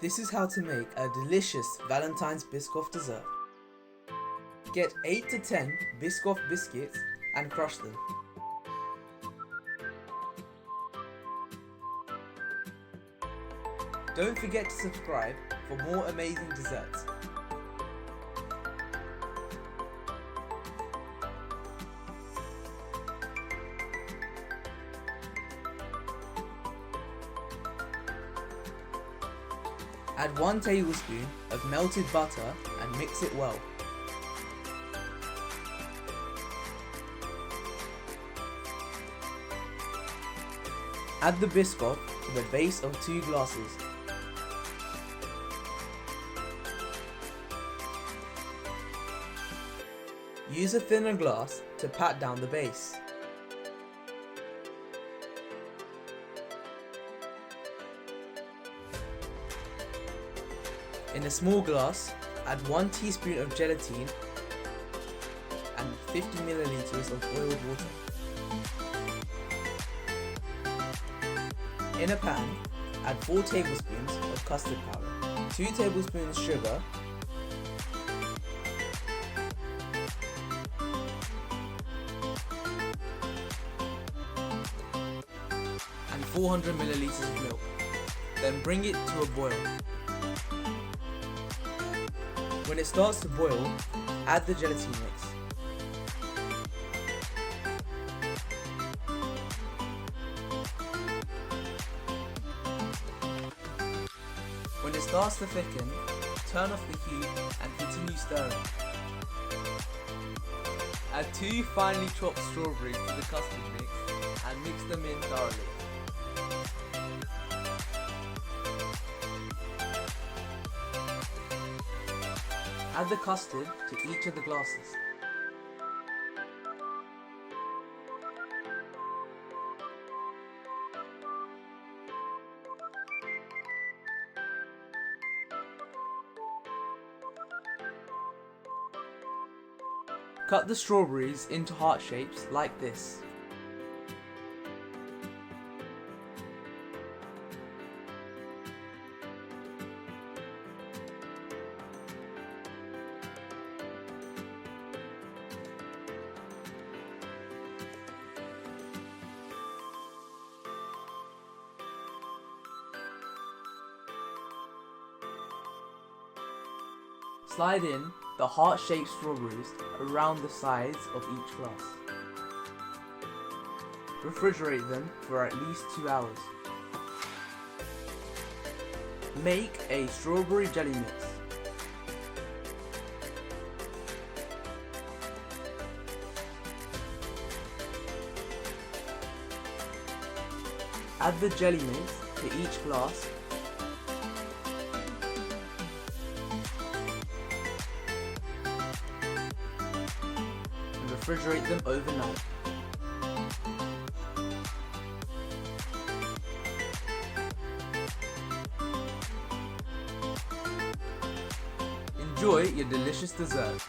This is how to make a delicious Valentine's Biscoff dessert. Get 8 to 10 Biscoff biscuits and crush them. Don't forget to subscribe for more amazing desserts. Add 1 tablespoon of melted butter and mix it well. Add the Biscoff to the base of 2 glasses. Use a thinner glass to pat down the base. In a small glass, add 1 teaspoon of gelatine and 50 milliliters of boiled water. In a pan, add 4 tablespoons of custard powder, 2 tablespoons sugar, and 400 milliliters of milk. Then bring it to a boil. When it starts to boil, add the gelatine mix. When it starts to thicken, turn off the heat and continue stirring. Add 2 finely chopped strawberries to the custard mix and mix them in thoroughly. Add the custard to each of the glasses. Cut the strawberries into heart shapes like this. Slide in the heart-shaped strawberries around the sides of each glass. Refrigerate them for at least 2 hours. Make a strawberry jelly mix. Add the jelly mix to each glass and refrigerate them overnight. Enjoy your delicious dessert.